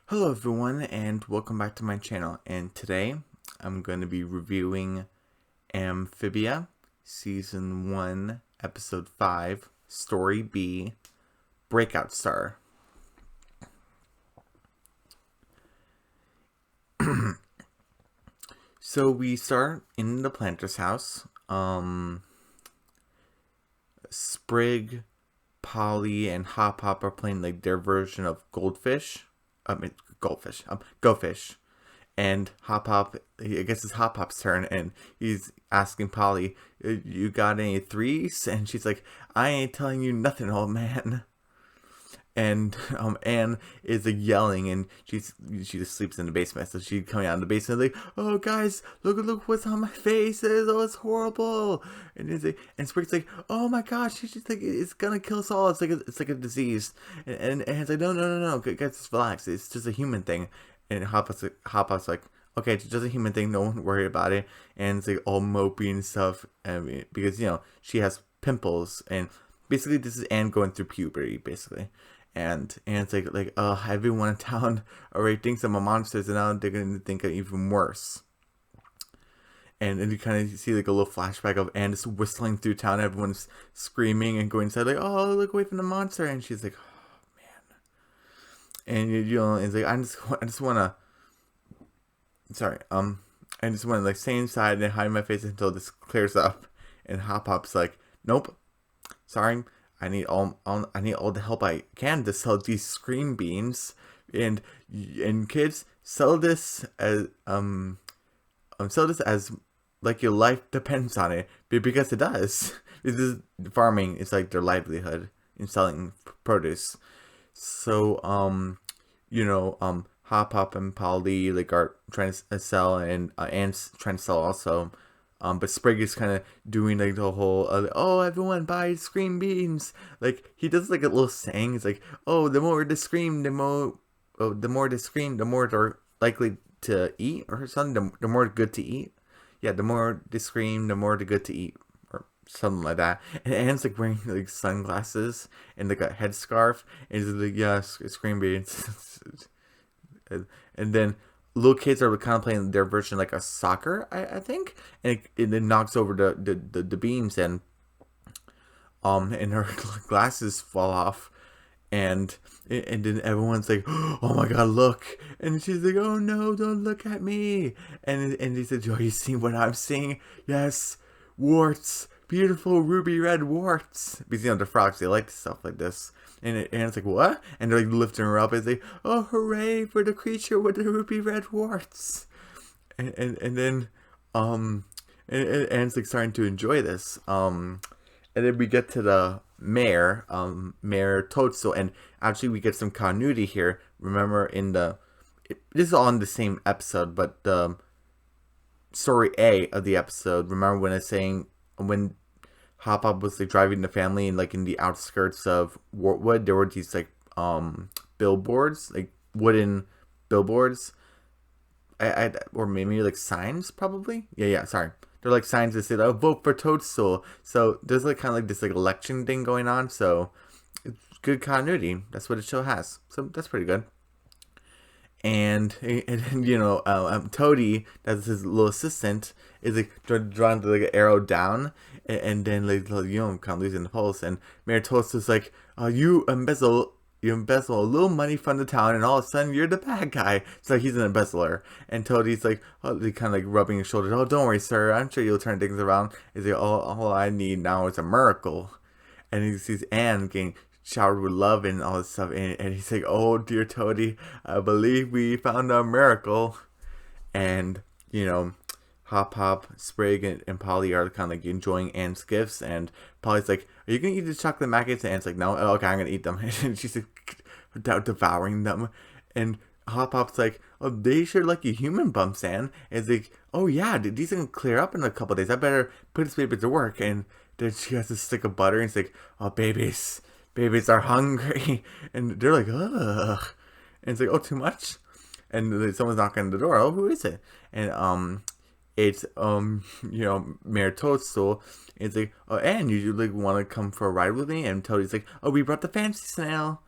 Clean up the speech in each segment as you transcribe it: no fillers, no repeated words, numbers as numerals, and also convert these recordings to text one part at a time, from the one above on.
Hello everyone and welcome back to my channel, and today I'm going to be reviewing Amphibia Season 1 Episode 5 Story B, Breakout Star. So we start in the planter's house. Sprig, Polly, and Hop Hop are playing like their version of Goldfish. Go Fish. And Hop Hop, I guess it's Hop Hop's turn, and he's asking Polly, "You got any threes?" And she's like, "I ain't telling you nothing, old man." And Anne is like yelling, and she just sleeps in the basement. So she's coming out of the basement like, "Oh guys, look what's on my face! Oh, it's horrible!" And it's like, and Sprig's like, "Oh my gosh, she's just like, it's gonna kill us all. It's like a disease." And it's like, no, guys, just relax. It's just a human thing. And Hop-Pop's like, "Okay, it's just a human thing. No one worry about it." And it's like all mopey and stuff, because she has pimples, and basically this is Anne going through puberty, basically. And it's like everyone in town already thinks I'm a monster, and now they're gonna think I'm even worse. And then you kind of see like a little flashback of Anne just whistling through town. Everyone's screaming and going inside like, "Oh, look away from the monster!" And she's like, "Oh man." And it's like, I just wanna, sorry, I just wanna like stay inside and hide my face until this clears up. And Hop Hop's like, "Nope, sorry, I need all the help I can to sell these screen beans, and kids, sell this as like your life depends on it, because it does." This is farming. It's like their livelihood in selling produce. So Hop Hop and Polly like are trying to sell, and Ant's trying to sell also. But Sprig is kind of doing like the whole, "Oh, everyone buy scream beans." Like he does like a little saying. It's like, "Oh, the more they scream, the more they scream, the more they're likely to eat," or something. The more good to eat. Yeah, the more they scream, the more the good to eat, or something like that. And Anne's like wearing like sunglasses and like a headscarf, and he's like, "Yeah, scream beans." And then little kids are kind of playing their version like a soccer, I think, and it knocks over the beams, and her glasses fall off, and then everyone's like, "Oh my god, look!" And she's like, "Oh no, don't look at me!" And he said, "Oh, you see what I'm seeing? Yes, warts, beautiful ruby red warts." Because the frogs, they like stuff like this. And it's like, "What?" And they're like lifting her up, and it's like, "Oh, hooray for the creature with the ruby red warts!" And then and it's like starting to enjoy this. And then we get to the mayor, Mayor Toadstool, and actually we get some continuity here. Remember, this is all in the same episode, but the story A of the episode. Remember when it's saying when Hop Hop was like driving the family and like in the outskirts of Wartwood, there were these like billboards, like wooden billboards, or maybe like signs, probably. Yeah, sorry. They're like signs that say, "Oh, vote for Toadstool." So there's like kind of like this like election thing going on. So it's good continuity. That's what the show has. So that's pretty good. And Toady, that's his little assistant, is like drawing the like arrow down, and then like kind of losing the pulse. And Mayor Toast is like, you embezzle a little money from the town, and all of a sudden you're the bad guy. So he's an embezzler, and Toadie's like, oh, he kind of like rubbing his shoulder. "Oh, don't worry, sir. I'm sure you'll turn things around." He's like, all I need now is a miracle." And he sees Anne getting showered with love and all this stuff, and he's like, "Oh dear Toadie, I believe we found a miracle." And Hop Hop, Sprig, and Polly are kind of like enjoying Anne's gifts, and Polly's like, "Are you gonna eat the chocolate maggots?" And Anne's like, "No." "Oh, okay, I'm gonna eat them." And she's like devouring them, and Hop Hop's like, "Oh, they sure like you human bumps, Anne." And it's like, "Oh yeah, these are gonna clear up in a couple days. I better put this baby to work." And then she has a stick of butter, and it's like, "Oh, babies are hungry." And they're like, "Ugh." And it's like, "Oh, too much." And then someone's knocking on the door. "Oh, who is it?" And it's Mayor Toadstool. It's like, "Oh, Anne, you like want to come for a ride with me?" And Toadie's like, "Oh, we brought the fancy snail."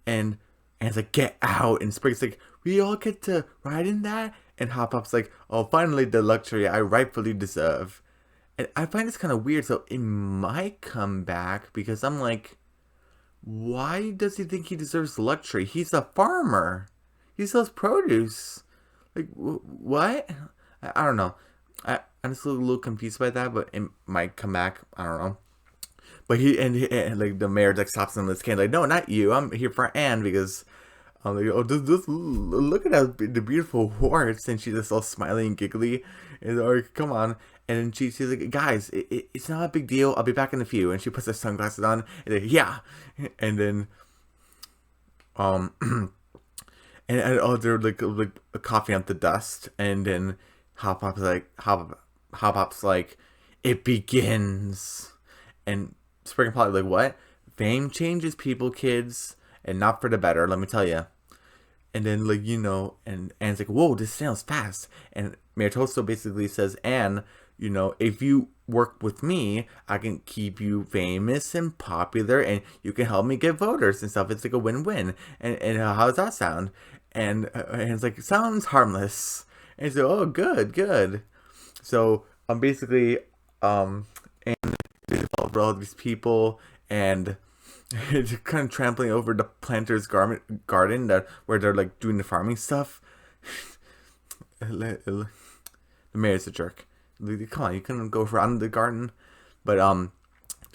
And And it's like, get out. And Sprig's like, we all get to ride in that? And Hop Pop's like, oh, finally the luxury I rightfully deserve. And I find this kind of weird, so it might come back because I'm like, why does he think he deserves luxury? He's a farmer. He sells produce. Like, what? I don't know. I'm just a little confused by that, but it might come back. I don't know. But and like the mayor like stops him in this can like, no, not you. I'm here for Anne because I'm like, oh, just look at the beautiful horse, and she's just all smiling and giggly, and like, come on. And then she's like, guys, it's not a big deal. I'll be back in a few. And she puts her sunglasses on, and like, yeah. And then, and oh, they're like coughing up the dust, and then Hop Pop's like, it begins, and Spring and Polly like, what? Fame changes people, kids, and not for the better. Let me tell you. And then like and Anne's like, whoa, this sounds fast. And Mayor Toadstool basically says, Anne, if you work with me, I can keep you famous and popular, and you can help me get voters and stuff. It's like a win-win. And how does that sound? And it's like, sounds harmless. And so, oh, good. So basically, and they involved all these people, and it's kind of trampling over the planter's garden where they're like doing the farming stuff. The mayor's a jerk. Come on, you couldn't go around the garden, but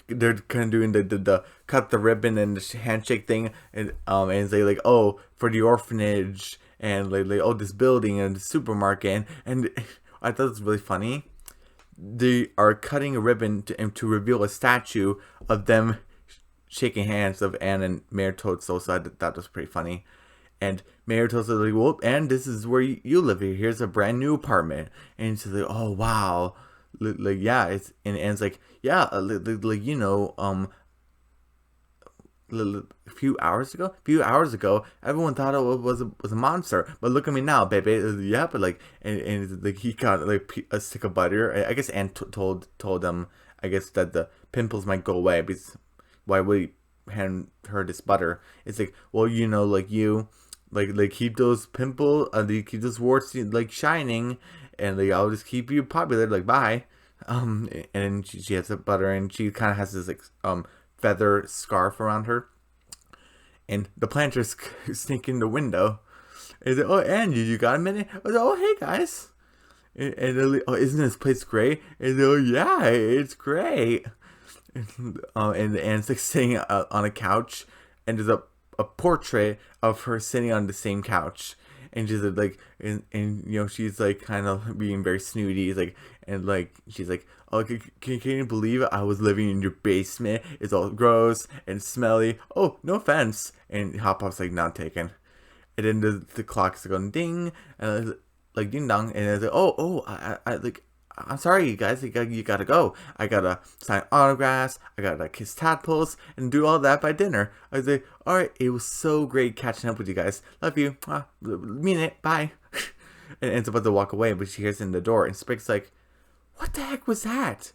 they're kind of doing the cut the ribbon and the handshake thing, and they like, oh, for the orphanage, and like oh, this building and the supermarket, and I thought it was really funny. They are cutting a ribbon to reveal a statue of them shaking hands of Anne and Mayor Toadstool, so that was pretty funny. And Mayor Toadstool was like, well, Anne, this is where you live here. Here's a brand new apartment. And she's like, oh, wow. Like, yeah. And Anne's like, yeah, like a few hours ago, everyone thought it was a monster. But look at me now, baby. Yeah, but like, and like he got like a stick of butter. I guess Anne told them, I guess, that the pimples might go away, because why would he hand her this butter? It's like, well, like you, like keep those keep those warts like shining, and like I'll just keep you popular. Like, bye. And she has the butter, and she kind of has this like feather scarf around her, and the planters sneak in the window. And like, oh, and you got a minute? I was like, oh, hey guys. And like, oh, isn't this place great? And oh, yeah, it's great. And Anne's like sitting on a couch, and there's a portrait of her sitting on the same couch, and she's like, and she's like kind of being very snooty, like, and like she's like, oh, can you believe it? I was living in your basement. It's all gross and smelly. Oh, no offense. And Hop Pop's like, not taken. And then the clock's going ding, and like ding dong, and it's like, oh, I like, I'm sorry, you guys, you gotta go. I gotta sign autographs, I gotta kiss tadpoles, and do all that by dinner. I was like, alright, it was so great catching up with you guys. Love you. Mean it. Bye. And ends about to walk away, but she hears in the door, and Sprig's like, what the heck was that?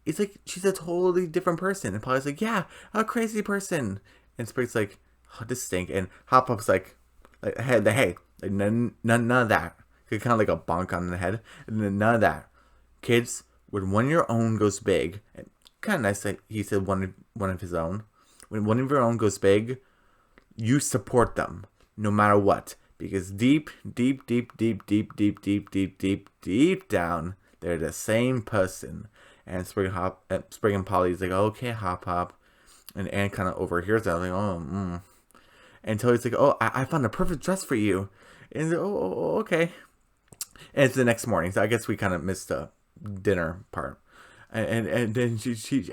It's like, she's a totally different person. And Polly's like, yeah, a crazy person. And Sprig's like, oh, this stink. And Hop Pop's like, hey, like, none of that. Kind of like a bonk on the head. And none of that. Kids, when one of your own goes big, kind of nice that he said one of his own. When one of your own goes big, you support them no matter what, because deep down, they're the same person. And Sprig and Polly's like, okay, Hop Pop, and Anne kind of overhears that, like, oh, and Toad's like, oh, I found a perfect dress for you, and like, oh, okay. And it's the next morning, so I guess we kind of missed the dinner part. And then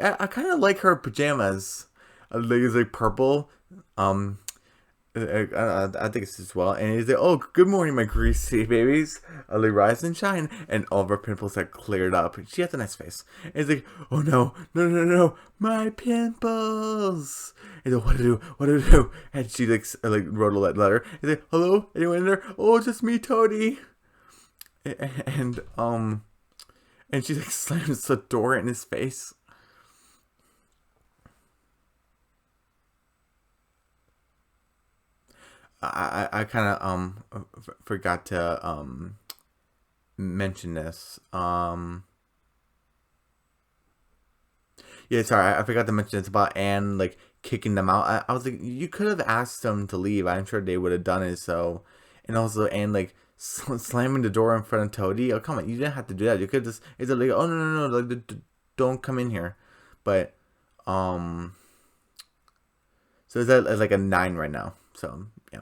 I kind of like her pajamas. It's like purple. I think it's as well. And he's like, oh, good morning, my greasy babies. They rise and shine. And all of her pimples are cleared up. She has a nice face. And he's like, oh no, my pimples. And like, what do I do? And she like wrote a letter. He's like, hello, anyone in there? Oh, just me, Toadie. And she like slams the door in his face. I kind of forgot to mention this. Yeah, sorry, I forgot to mention it's about Anne like kicking them out. I was like, you could have asked them to leave. I'm sure they would have done it. So, and also Anne like slamming the door in front of Toadie. Oh come on, you didn't have to do that. You could just it's like, oh no, like don't come in here. But um, so it's at like a 9 right now. So yeah.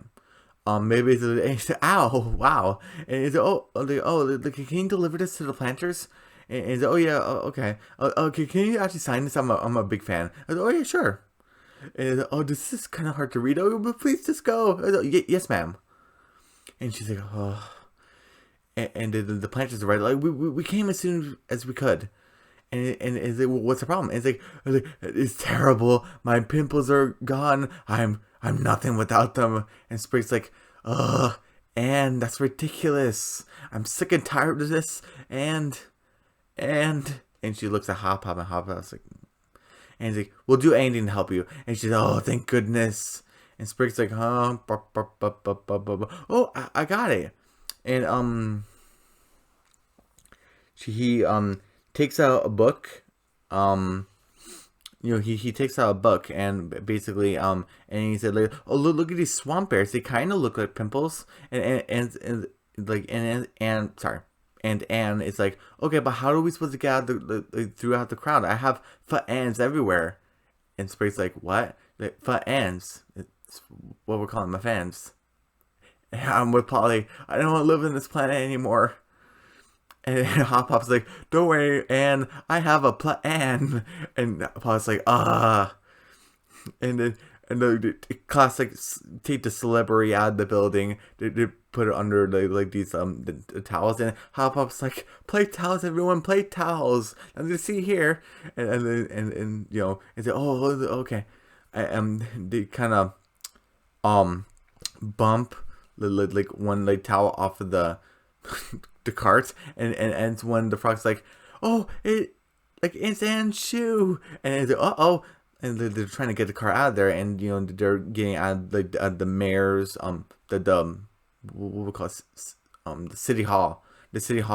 Maybe it's and he said, "Ow, wow!" And he said, like, can you deliver this to the planters?" And he said, "Oh yeah, okay. Okay, can you actually sign this? I'm a big fan." I said, "Oh yeah, sure." And he said, "Oh, this is kind of hard to read. Oh, but please just go." I said, Yes, ma'am." And she's like, "Oh," and the planters are right. Like we came as soon as we could. And is it well, what's the problem? And it's terrible. My pimples are gone. I'm nothing without them. And Sprig's like, ugh, and that's ridiculous. I'm sick and tired of this. And she looks at Hop Hop and Hop Hop's like, and he's like, we'll do anything to help you. And she's like, oh, thank goodness. And Sprig's like, huh? Oh, I got it. And he takes out a book. He takes out a book and basically and he said like, oh look at these swamp bears. They kind of look like pimples. And like and sorry. And Anne is like, okay, but how are we supposed to get out throughout the crowd? I have foot ends everywhere. And Sprig's like, what? Like, foot ends. It's what we're calling my fans. And I'm with Polly. I don't want to live in this planet anymore. And Hop Hop's like, don't worry, Anne, I have a plan. And Polly's like, ah. And then the classic take the celebrity out of the building. They put it under like these the towels, and Hop Hop's like, play towels, everyone, play towels. And they see here, and and say, oh okay, they kind of bump like one like towel off of the the cart, and when the frog's like, oh it's Anne's shoe, and it's like, oh. And they're trying to get the car out of there, and they're getting out of the mayor's the what we call it, the city hall,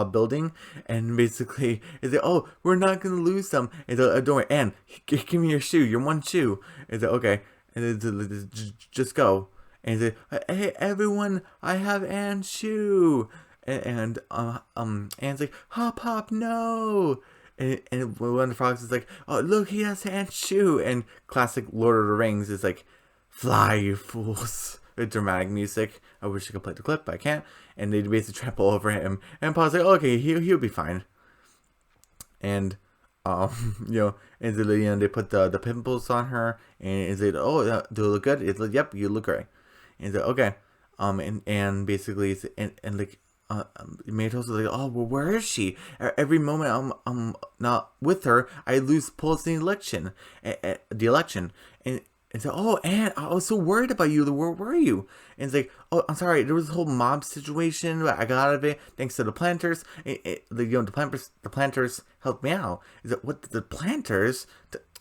building, and basically it's like, oh, we're not gonna lose them. And don't worry, Anne, give me your shoe, your one shoe. It's like, okay, and just go. And it's like, hey everyone, I have Anne's shoe, and Anne's like, Hop Hop, no. And one of the frogs is like, oh look, he has Anne's shoe. And classic Lord of the Rings is like, fly you fools, with dramatic music. I wish I could play the clip, but I can't. And they basically trample over him, and Paul's like, okay, he'll be fine. And and they put the pimples on her, and is it, oh, do it look good? It's like, yep, you look great. And it's like, okay, and basically it's, and like, Matos is like, oh well, where is she? Every moment I'm not with her, I lose pulse in the election, and so, oh, Anne, I was so worried about you. Where were you? And it's like, oh, I'm sorry, there was a whole mob situation, but I got out of it thanks to the planters. The planters helped me out. Is it what the planters?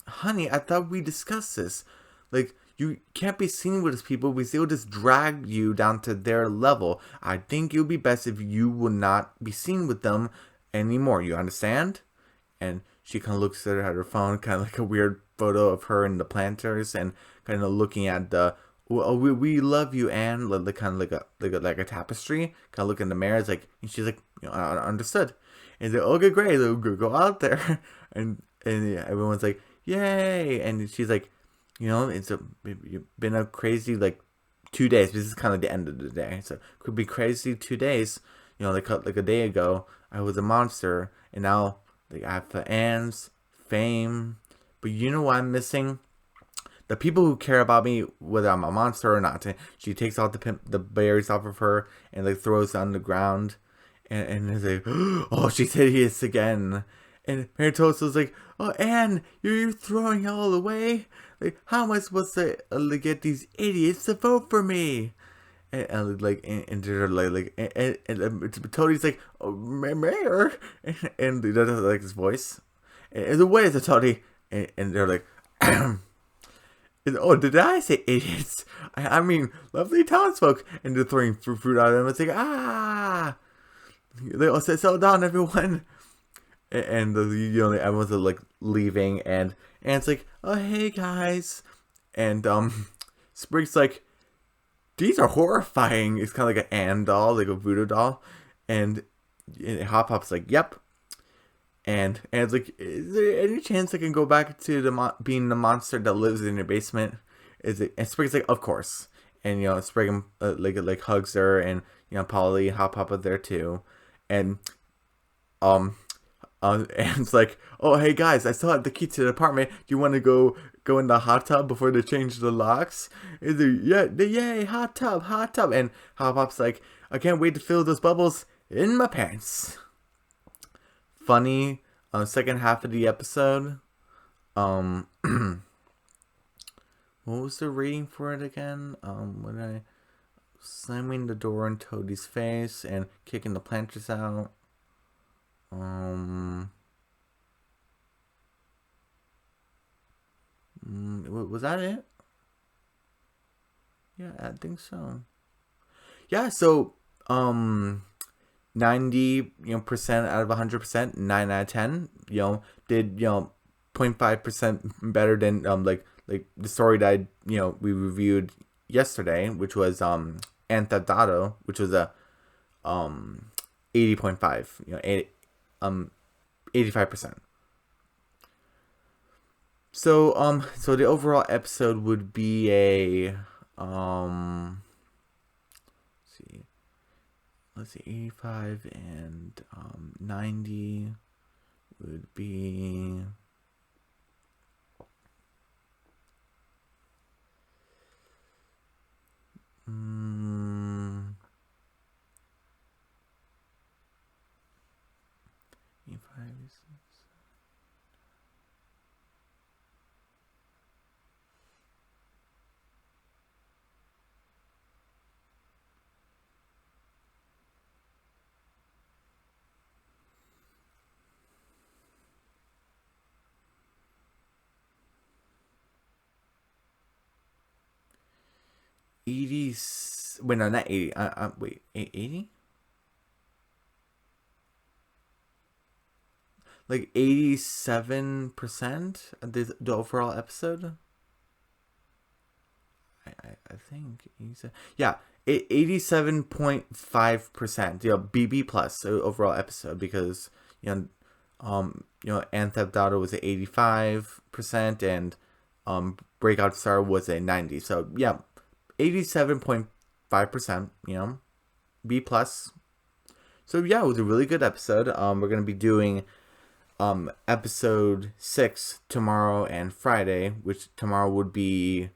Honey, I thought we discussed this. Like, you can't be seen with these people because they'll just drag you down to their level. I think it would be best if you will not be seen with them anymore. You understand? And she kind of looks at her phone, kind of like a weird photo of her and the planters, and kind of looking at the, oh, we love you, Anne, kind of like a tapestry. Kind of look in the mirror, it's like, and she's like, I understood. And they're, okay, great, go out there, and yeah, everyone's like, yay, and she's like, it's been a crazy like 2 days. This is kind of the end of the day, so it could be crazy 2 days. Like a day ago, I was a monster, and now like I have Anne's fame. But you know what I'm missing? The people who care about me, whether I'm a monster or not. She takes out the berries off of her and like throws it on the ground, and it's like, oh, she's hideous again. And Maritosa's like, oh, Anne, you're throwing it all away? Like, how am I supposed to get these idiots to vote for me? And they're like, and Toadie's like, oh, Mayor, and he doesn't like his voice. And what is it, Toadie? And they're like, Oh, did I say idiots? I mean, lovely townsfolk. And they're throwing fruit at them. It's like, ah! They all say, "Settle down, everyone." And everyone's like leaving, and it's like, "Oh, hey guys," and Sprig's like, "These are horrifying." It's kind of like an Ann doll, like a voodoo doll, and Hop Hop's like, "Yep." And it's like, is there any chance I can go back to being the monster that lives in your basement? Is it? And Sprig's like, of course. And Sprig like hugs her, and Polly and Hop Hop are there too, and um and it's like, oh hey guys, I still have the key to the apartment. Do you want to go in the hot tub before they change the locks? Is it, yeah, yay, hot tub, and Hop Hop's like, I can't wait to fill those bubbles in my pants. Funny, second half of the episode. What was the rating for it again? When I slamming the door in Toadie's face and kicking the planters out. Was that it? Yeah, I think so. Yeah, so 90 percent out of 100%, 9 out of 10, did 0.5% better than like the story that we reviewed yesterday, which was Amphibia, which was a 80.5, 85%. So the overall episode would be a let's see, 85 and 90 would be 85. 80. Wait, no, not 80. Wait, 80? Like 87% of the overall episode? I think. Yeah, 87.5%. BB plus overall episode, because, Amphibia was at 85%, and Breakout Star was at 90. So, yeah, 87.5%, B plus. So yeah, it was a really good episode. We're gonna be doing episode 6 tomorrow and Friday, which tomorrow would be,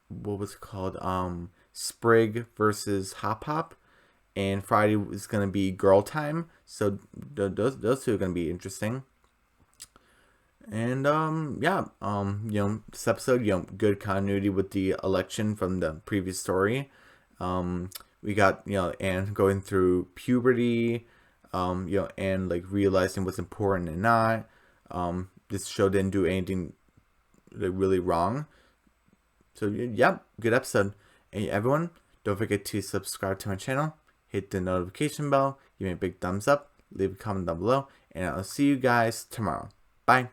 what was it called? Sprig versus Hop Hop, and Friday is gonna be Girl Time. So those two are gonna be interesting. And this episode, good continuity with the election from the previous story. We got Anne going through puberty, and like realizing what's important and not. This show didn't do anything really wrong. So yeah, good episode. And everyone, don't forget to subscribe to my channel, hit the notification bell, give me a big thumbs up, leave a comment down below, and I'll see you guys tomorrow. Bye.